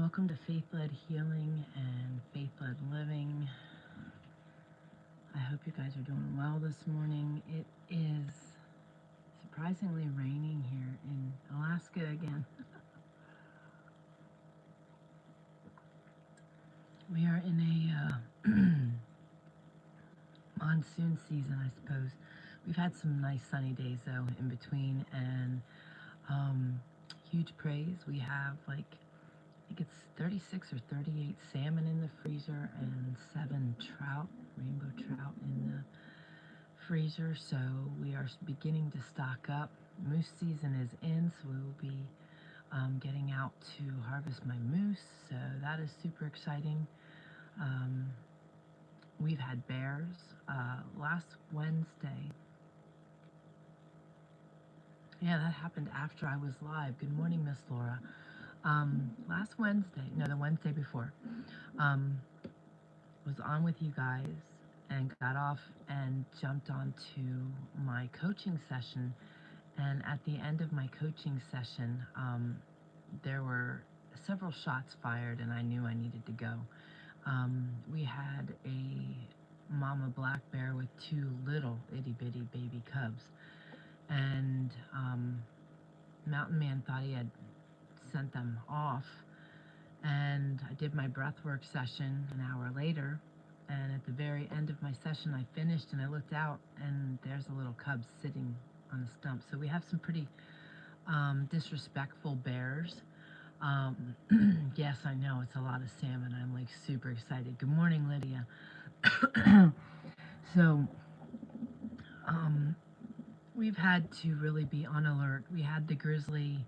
Welcome to Faith-Led Healing and Faith-Led Living. I hope you guys are doing well this morning. It is surprisingly raining here in Alaska again. We are in a monsoon season, I suppose. We've had some nice sunny days though in between, and huge praise. We have I think it's 36 or 38 salmon in the freezer and 7 trout, rainbow trout in the freezer. So we are beginning to stock up. Moose season is in, so we will be getting out to harvest my moose. So that is super exciting. We've had bears last Wednesday. Yeah, that happened after I was live. Good morning, Miss Laura. Last Wednesday, no, the Wednesday before, was on with you guys and got off and jumped onto my coaching session. And at the end of my coaching session, there were several shots fired, and I knew I needed to go. We had a mama black bear with 2 little itty bitty baby cubs, and Mountain Man thought he had sent them off, and I did my breathwork session an hour later, and at the very end of my session I finished and I looked out and there's a little cub sitting on a stump. So we have some pretty disrespectful bears. Yes, I know, it's a lot of salmon. I'm like super excited. Good morning, Lydia. So we've had to really be on alert. We had the grizzly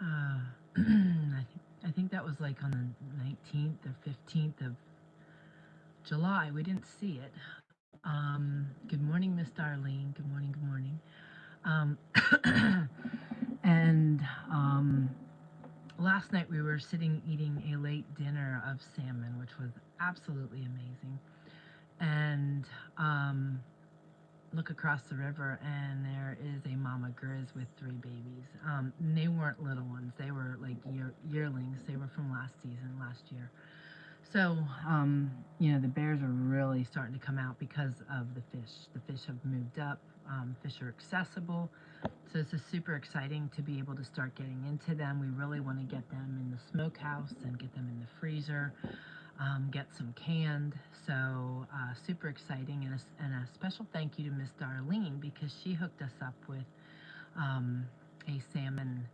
I think that was like on the 19th or 15th of July. We didn't see it. Good morning, Miss Darlene. Good morning, good morning. And last night we were sitting eating a late dinner of salmon, which was absolutely amazing. And look across the river and there is a mama grizz with 3 babies. They weren't little ones. They were like yearlings. They were from last year. So, the bears are really starting to come out because of the fish. The fish have moved up. Fish are accessible. So this is super exciting to be able to start getting into them. We really want to get them in the smokehouse and get them in the freezer. Get some canned, so super exciting, and a special thank you to Miss Darlene because she hooked us up with a salmon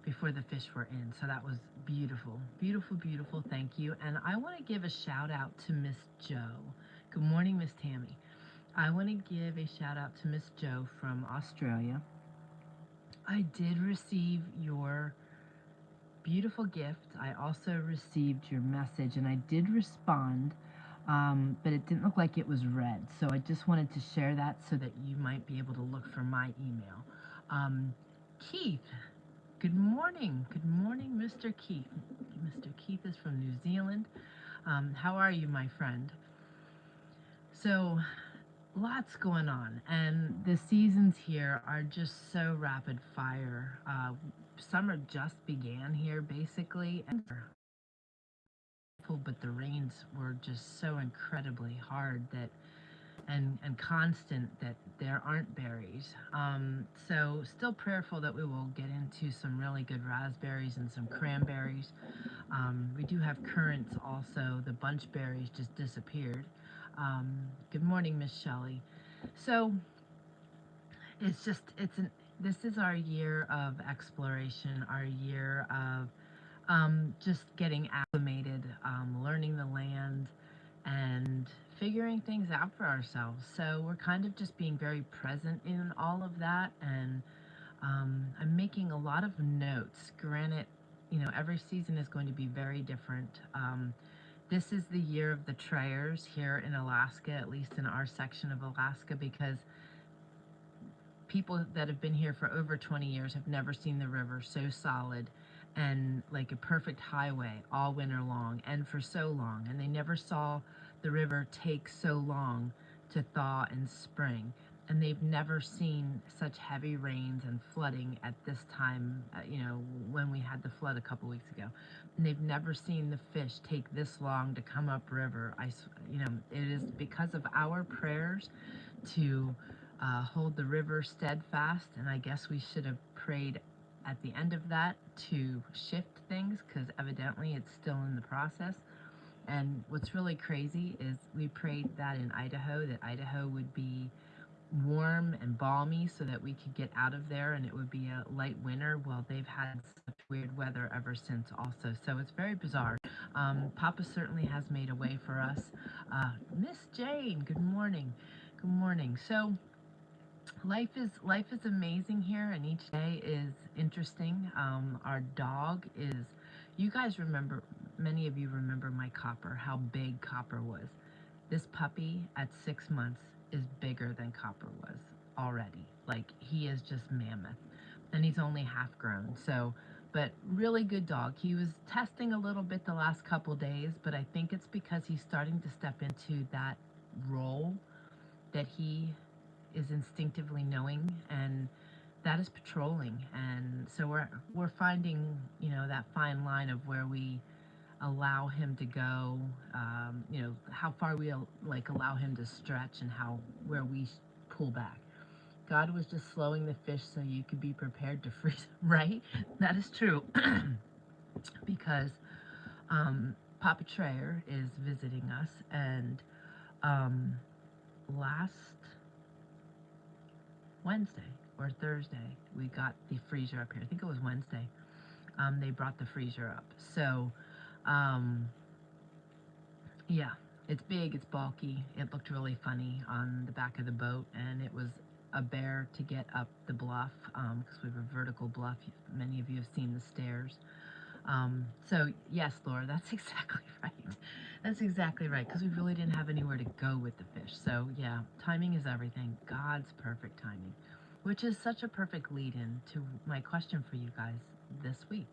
before the fish were in, so that was beautiful, beautiful, beautiful. Thank you. And I want to give a shout out to Miss Joe. Good morning, Miss Tammy. I want to give a shout out to Miss Joe from Australia. I did receive your beautiful gift. I also received your message and I did respond, but it didn't look like it was read. So I just wanted to share that so that you might be able to look for my email. Keith, good morning. Good morning, Mr. Keith. Mr. Keith is from New Zealand. How are you, my friend? So lots going on, and the seasons here are just so rapid fire. Summer just began here basically, but the rains were just so incredibly hard that and constant that there aren't berries. So still prayerful that we will get into some really good raspberries and some cranberries. We do have currants also. The bunch berries just disappeared. Good morning, Miss Shelley. So this is our year of exploration, our year of just getting acclimated, learning the land, and figuring things out for ourselves. So we're kind of just being very present in all of that, and I'm making a lot of notes. Granted, every season is going to be very different. This is the year of the Trayers here in Alaska, at least in our section of Alaska, because people that have been here for over 20 years have never seen the river so solid and like a perfect highway all winter long and for so long. And they never saw the river take so long to thaw in spring. and they've never seen such heavy rains and flooding at this time, when we had the flood a couple weeks ago. And they've never seen the fish take this long to come upriver. It is because of our prayers to hold the river steadfast, and I guess we should have prayed at the end of that to shift things, because evidently it's still in the process. And what's really crazy is we prayed that in Idaho, that Idaho would be warm and balmy so that we could get out of there and it would be a light winter. Well, they've had such weird weather ever since also. So it's very bizarre. Papa certainly has made a way for us. Miss Jane, good morning. Good morning. So life is amazing here, and each day is interesting. Our dog is, you guys remember, many of you remember my Copper, how big Copper was. This puppy at 6 months is bigger than Copper was already. Like, he is just mammoth, and he's only half grown. So, but really good dog. He was testing a little bit the last couple days, but I think it's because he's starting to step into that role that he is instinctively knowing, and that is patrolling. And so we're finding, that fine line of where we allow him to go, how far we allow him to stretch, and where we pull back. God was just slowing the fish so you could be prepared to freeze, right? That is true. Because Papa Trayer is visiting us, and last Wednesday or Thursday, we got the freezer up here. I think it was Wednesday. They brought the freezer up. So, yeah, it's big, it's bulky. It looked really funny on the back of the boat, and it was a bear to get up the bluff, because we have a vertical bluff. Many of you have seen the stairs. So yes, Laura, that's exactly right. That's exactly right, because we really didn't have anywhere to go with the fish. So yeah, timing is everything. God's perfect timing, which is such a perfect lead-in to my question for you guys this week.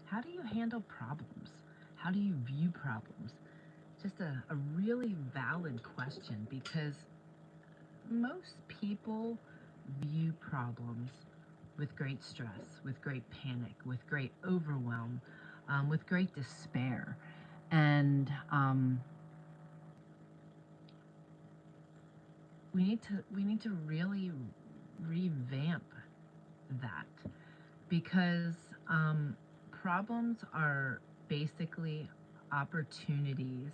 How do you handle problems? How do you view problems? Just a really valid question, because most people view problems with great stress, with great panic, with great overwhelm, with great despair. And we need to really revamp that, because problems are basically opportunities.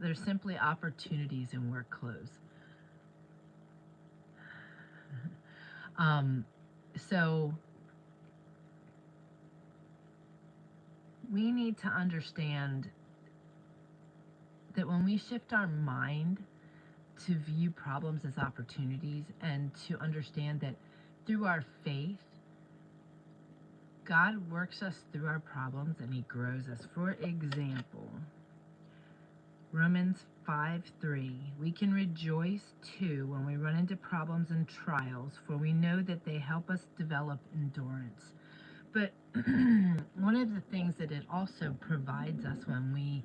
They're simply opportunities in work clothes. So we need to understand that when we shift our mind to view problems as opportunities, and to understand that through our faith, God works us through our problems and he grows us. For example, Romans 5:3, we can rejoice too when we run into problems and trials, for we know that they help us develop endurance. But one of the things that it also provides us when we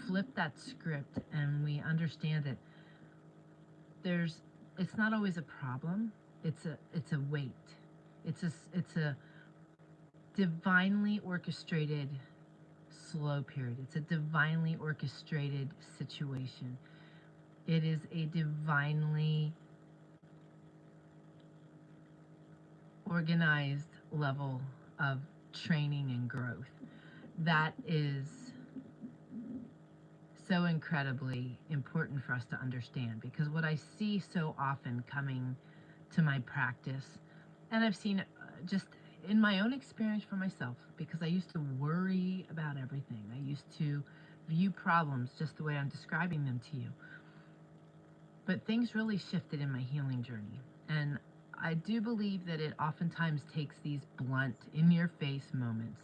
flip that script and we understand that it's not always a problem, it's a weight. It's a divinely orchestrated slow period. It's a divinely orchestrated situation. It is a divinely organized level of training and growth that is so incredibly important for us to understand. Because what I see so often coming to my practice, and I've seen it just in my own experience for myself, because I used to worry about everything. I used to view problems just the way I'm describing them to you. But things really shifted in my healing journey. And I do believe that it oftentimes takes these blunt, in-your-face moments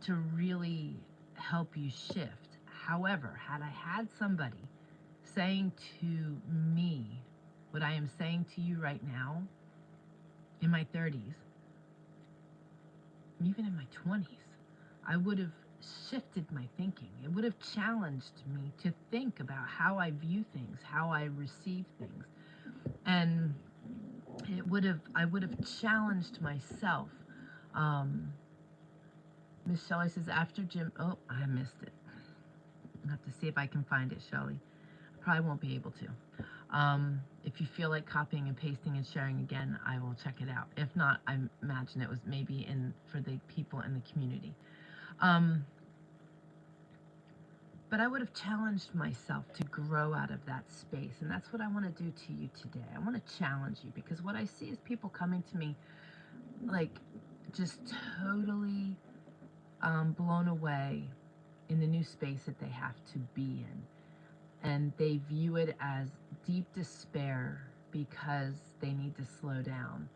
to really help you shift. However, had I had somebody saying to me what I am saying to you right now in my 30s, even in my 20s, I would have shifted my thinking. It would have challenged me to think about how I view things, how I receive things. And I would have challenged myself. Miss Shelley says, after Jim, oh, I missed it. I'll have to see if I can find it, Shelley. I probably won't be able to. If you feel like copying and pasting and sharing again, I will check it out. If not, I imagine it was maybe for the people in the community. But I would have challenged myself to grow out of that space. And that's what I want to do to you today. I want to challenge you, because what I see is people coming to me like just totally blown away in the new space that they have to be in. And they view it as deep despair because they need to slow down.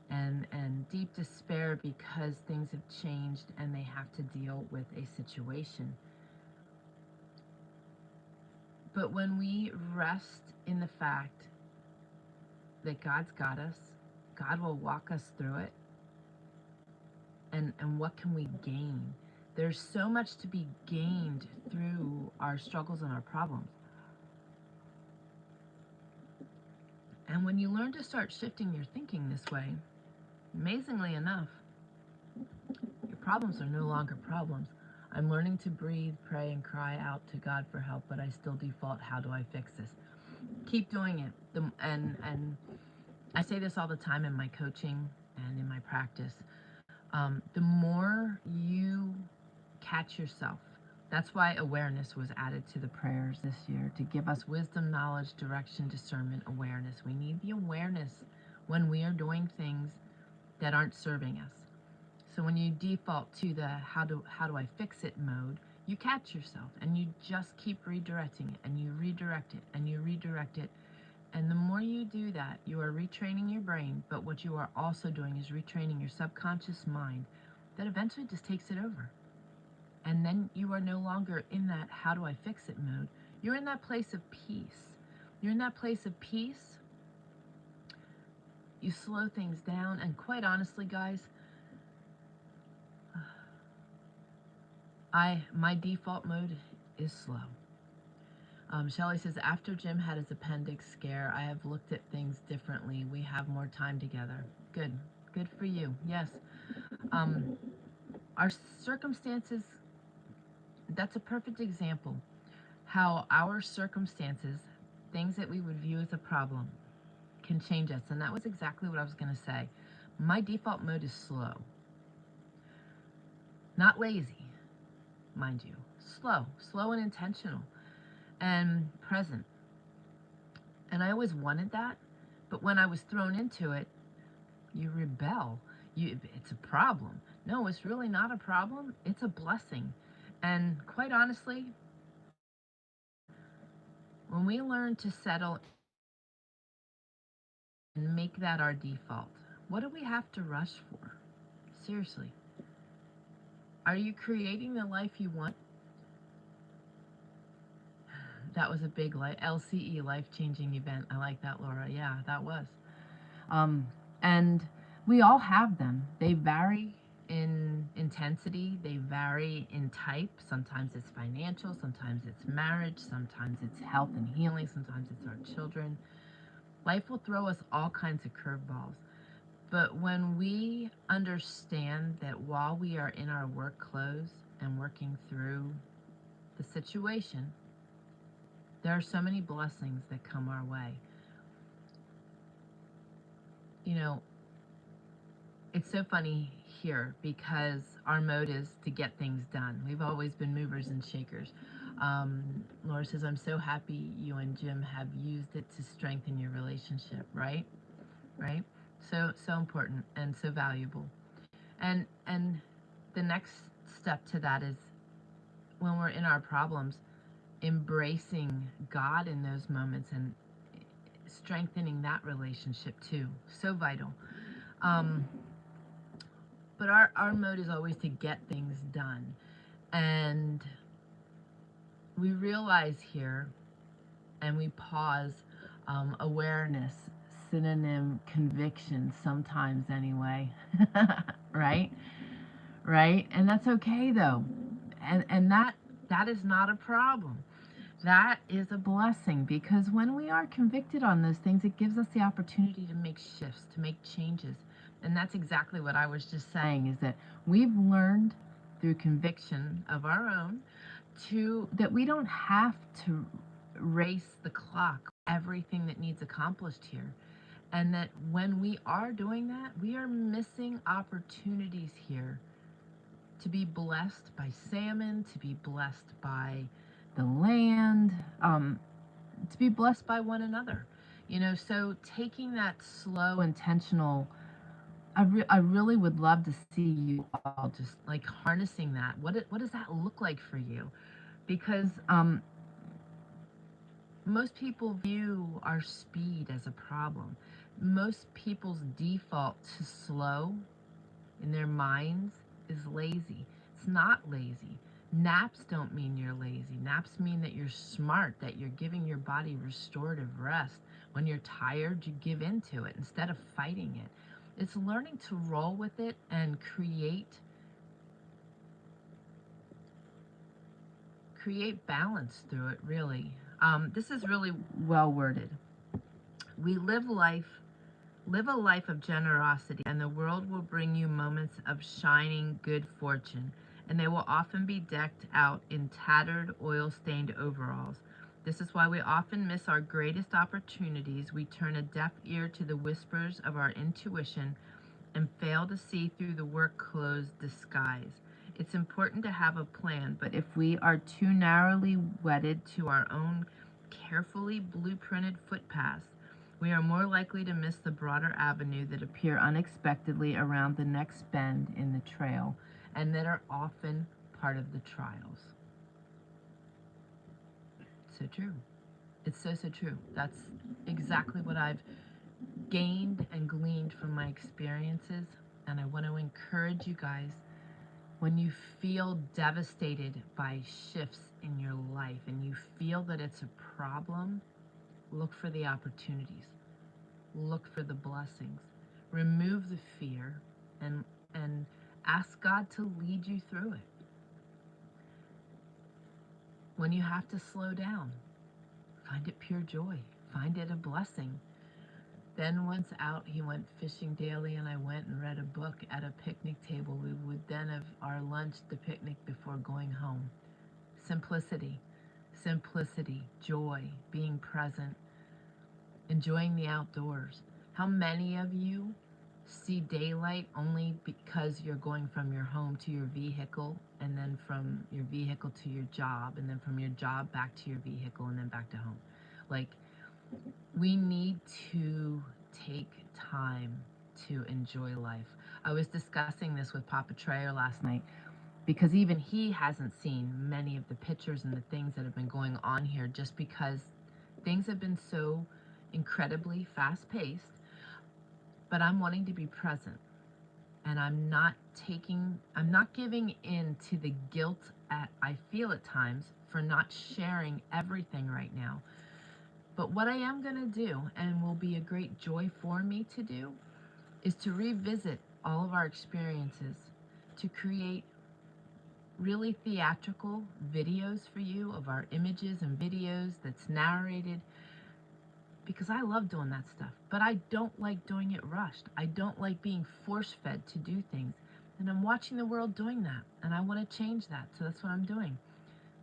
And deep despair because things have changed and they have to deal with a situation. But when we rest in the fact that God's got us, God will walk us through it, and what can we gain? There's so much to be gained through our struggles and our problems. And when you learn to start shifting your thinking this way, amazingly enough, your problems are no longer problems. I'm learning to breathe, pray, and cry out to God for help, but I still default, how do I fix this? Keep doing it. And I say this all the time in my coaching and in my practice. The more you catch yourself, that's why awareness was added to the prayers this year, to give us wisdom, knowledge, direction, discernment, awareness. We need the awareness when we are doing things that aren't serving us. So when you default to the how do I fix it mode, you catch yourself and you just keep redirecting it, and you redirect it and you redirect it. And the more you do that, you are retraining your brain, but what you are also doing is retraining your subconscious mind that eventually just takes it over. And then you are no longer in that how do I fix it mode. You're in that place of peace. You're in that place of peace. You slow things down, and quite honestly, guys, my default mode is slow. Shelley says, after Jim had his appendix scare, I have looked at things differently. We have more time together. Good for you. Yes. Our circumstances, that's a perfect example. How our circumstances, things that we would view as a problem, can change us. And that was exactly what I was going to say. My default mode is slow. Not lazy, mind you. Slow and intentional and present. And I always wanted that, but when I was thrown into it, you rebel. It's a problem. No, it's really not a problem. It's a blessing. And quite honestly, when we learn to settle and make that our default, what do we have to rush for? Seriously. Are you creating the life you want? That was a big LCE, life-changing event. I like that, Laura. Yeah, that was. And we all have them. They vary in intensity. They vary in type. Sometimes it's financial. Sometimes it's marriage. Sometimes it's health and healing. Sometimes it's our children. Life will throw us all kinds of curveballs. But when we understand that while we are in our work clothes and working through the situation, there are so many blessings that come our way. You know, it's so funny here because our mode is to get things done. We've always been movers and shakers. Laura says, I'm so happy you and Jim have used it to strengthen your relationship, right? Right? So important and so valuable. And the next step to that is when we're in our problems, embracing God in those moments and strengthening that relationship too. So vital. But our mode is always to get things done. And we realize here, and we pause, awareness, synonym conviction, sometimes anyway, right? And that's okay though. And that is not a problem. That is a blessing, because when we are convicted on those things, it gives us the opportunity to make shifts, to make changes. And that's exactly what I was just saying, is that we've learned through conviction of our own that we don't have to race the clock, everything that needs accomplished here. And that when we are doing that, we are missing opportunities here to be blessed by salmon, to be blessed by the land, to be blessed by one another. So taking that slow, intentional, I really would love to see you all just like harnessing that. What does that look like for you? Because most people view our speed as a problem. Most people's default to slow in their minds is lazy. It's not lazy. Naps don't mean you're lazy. Naps mean that you're smart, that you're giving your body restorative rest. When you're tired, you give into it instead of fighting it. It's learning to roll with it and create balance through it, really. This is really well worded. We live a life of generosity, and the world will bring you moments of shining good fortune, and they will often be decked out in tattered, oil-stained overalls. This is why we often miss our greatest opportunities. We turn a deaf ear to the whispers of our intuition and fail to see through the work clothes disguise. It's important to have a plan, but if we are too narrowly wedded to our own carefully blueprinted footpaths, we are more likely to miss the broader avenue that appear unexpectedly around the next bend in the trail, and that are often part of the trials. So true. It's so true. That's exactly what I've gained and gleaned from my experiences, and I want to encourage you guys, when you feel devastated by shifts in your life and you feel that it's a problem, look for the opportunities. Look for the blessings. Remove the fear and ask God to lead you through it. When you have to slow down, find it pure joy. Find it a blessing. Then once out, he went fishing daily, and I went and read a book at a picnic table. We would then have our lunch, the picnic, before going home. Simplicity, joy, being present, enjoying the outdoors. How many of you see daylight only because you're going from your home to your vehicle, and then from your vehicle to your job, and then from your job back to your vehicle, and then back to home? Like, we need to take time to enjoy life. I was discussing this with Papa Trayer last night, because even he hasn't seen many of the pictures and the things that have been going on here, just because things have been so incredibly fast-paced. But I'm wanting to be present, and I'm not giving in to the guilt I feel at times for not sharing everything right now. But what I am going to do, and will be a great joy for me to do, is to revisit all of our experiences, to create really theatrical videos for you of our images and videos that's narrated, because I love doing that stuff, but I don't like doing it rushed. I don't like being force-fed to do things, and I'm watching the world doing that, and I want to change that, so that's what I'm doing.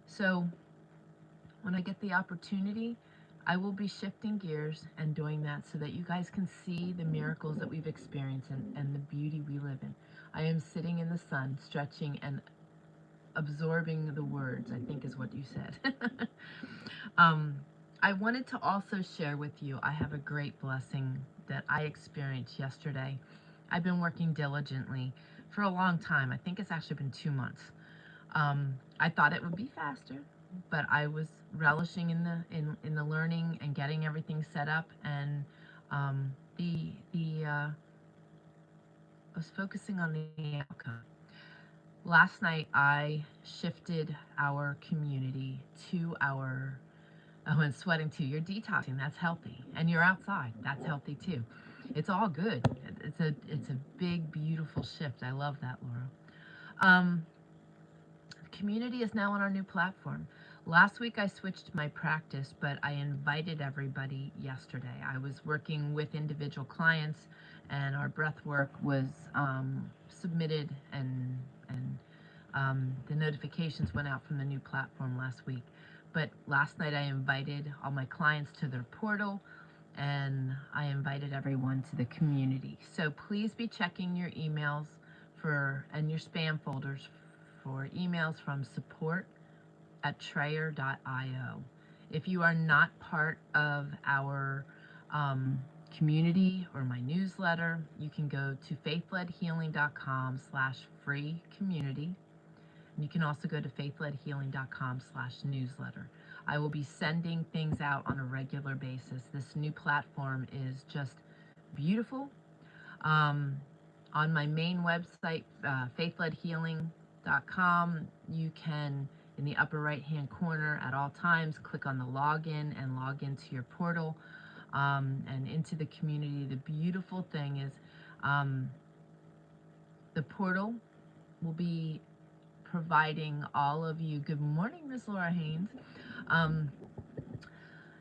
So when I get the opportunity, I will be shifting gears and doing that, so that you guys can see the miracles that we've experienced and the beauty we live in. I am sitting in the sun, stretching and absorbing the words, I think is what you said. I wanted to also share with you, I have a great blessing that I experienced yesterday. I've been working diligently for a long time. I think it's actually been 2 months. I thought it would be faster, but I was relishing in the learning and getting everything set up, and I was focusing on the outcome. Last night, I shifted our community to our, oh, and sweating too. You're detoxing, that's healthy. And you're outside, that's healthy too. It's all good. It's a big, beautiful shift. I love that, Laura. The community is now on our new platform. Last week I switched my practice, but I invited everybody yesterday. I was working with individual clients, and our breath work was submitted, and the notifications went out from the new platform last week. But last night I invited all my clients to their portal, and I invited everyone to the community. So please be checking your emails and your spam folders for emails from support@trayer.io. If you are not part of our community or my newsletter, you can go to faithledhealing.com/free community. And you can also go to faithledhealing.com/newsletter. I will be sending things out on a regular basis. This new platform is just beautiful. On my main website, faithledhealing.com, you can, in the upper right-hand corner at all times, click on the login and log into your portal and into the community. The beautiful thing is the portal will be providing all of you, good morning, Miss Laura Haynes.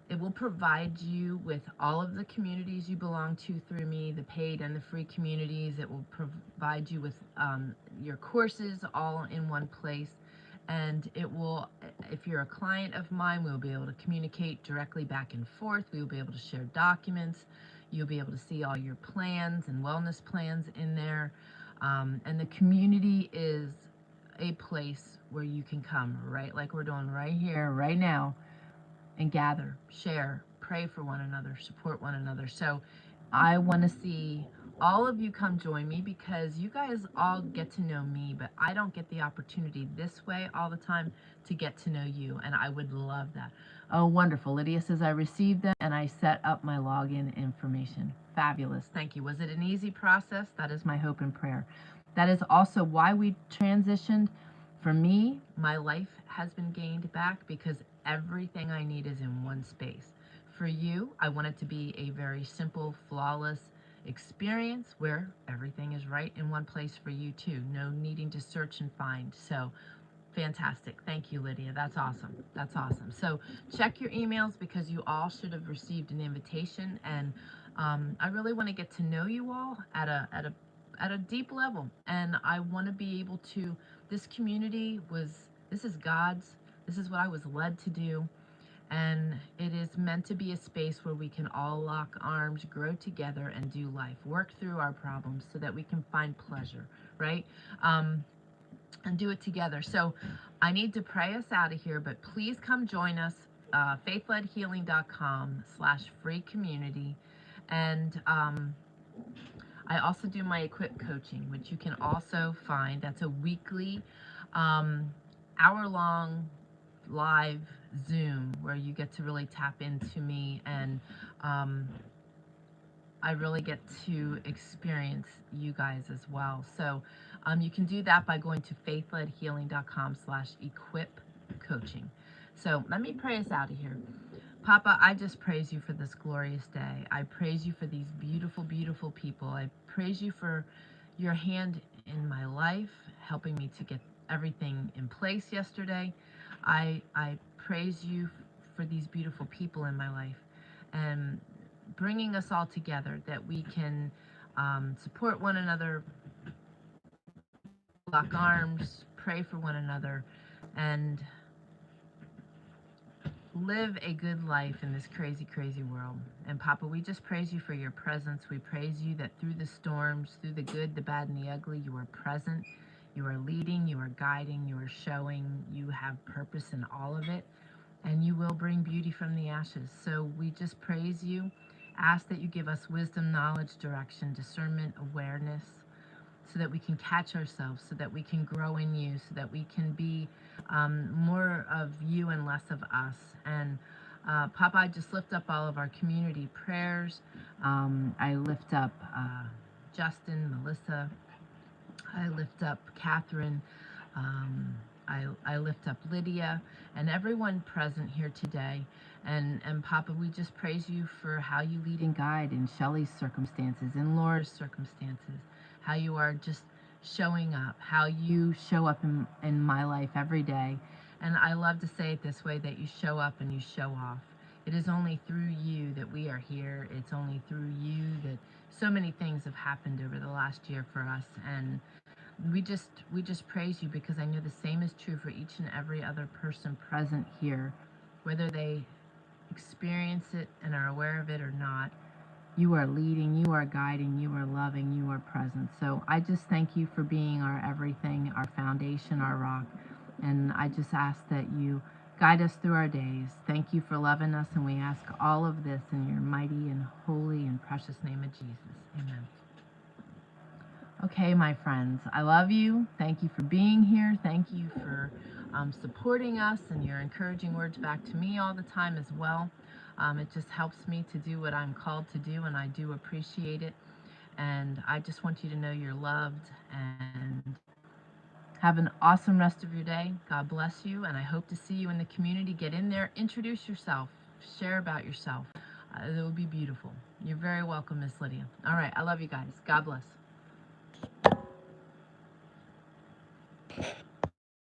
It will provide you with all of the communities you belong to through me, the paid and the free communities. It will provide you with your courses all in one place. And it will, if you're a client of mine, we'll be able to communicate directly back and forth. We will be able to share documents. You'll be able to see all your plans and wellness plans in there. And the community is a place where you can come, right, like we're doing right here, right now, and gather, share, pray for one another, support one another. So I want to see all of you come join me, because you guys all get to know me, but I don't get the opportunity this way all the time to get to know you, and I would love that. Oh, wonderful. Lydia says I received them and I set up my login information. Fabulous. Thank you. Was it an easy process? That is my hope and prayer. That is also why we transitioned. For me, my life has been gained back because everything I need is in one space. For you, I want it to be a very simple, flawless experience where everything is right in one place for you too. No needing to search and find. So fantastic. Thank you, Lydia. That's awesome. That's awesome. So check your emails, because you all should have received an invitation, and I really want to get to know you all at a deep level, and I want to be able to. This community this is God's. This is what I was led to do. And it is meant to be a space where we can all lock arms, grow together, and do life, work through our problems so that we can find pleasure, right? And do it together. So I need to pray us out of here, but please come join us, faithledhealing.com/free community. And I also do my Equip coaching, which you can also find. That's a weekly, hour-long live Zoom where you get to really tap into me, and I really get to experience you guys as well. So you can do that by going to faithledhealing.com/equip coaching. So let me pray us out of here. Papa, I just praise you for this glorious day. I praise you for these beautiful, beautiful people. I praise you for your hand in my life, helping me to get everything in place yesterday. I praise you for these beautiful people in my life, and bringing us all together that we can support one another, lock arms, pray for one another, and live a good life in this crazy, crazy world. And Papa, we just praise you for your presence. We praise you that through the storms, through the good, the bad, and the ugly, you are present, you are leading, you are guiding, you are showing, you have purpose in all of it, and you will bring beauty from the ashes. So we just praise you, ask that you give us wisdom, knowledge, direction, discernment, awareness, so that we can catch ourselves, so that we can grow in you, so that we can be more of you and less of us. And Papa, I just lift up all of our community prayers. I lift up Justin, Melissa. I lift up Catherine. I lift up Lydia and everyone present here today. And Papa, we just praise you for how you lead and guide in Shelley's circumstances, in Laura's circumstances, how you are just showing up, how you show up in my life every day. And I love to say it this way, that you show up and you show off. It is only through you that we are here. It's only through you that so many things have happened over the last year for us. And we just praise you, because I know the same is true for each and every other person present here, whether they experience it and are aware of it or not. You are leading, you are guiding, you are loving, you are present. So I just thank you for being our everything, our foundation, our rock. And I just ask that you guide us through our days. Thank you for loving us, and we ask all of this in your mighty and holy and precious name of Jesus. Amen. Okay, my friends, I love you. Thank you for being here. Thank you for supporting us and your encouraging words back to me all the time as well. It just helps me to do what I'm called to do, and I do appreciate it. And I just want you to know you're loved, and have an awesome rest of your day. God bless you, and I hope to see you in the community. Get in there, introduce yourself, share about yourself. It will be beautiful. You're very welcome, Miss Lydia. All right, I love you guys. God bless.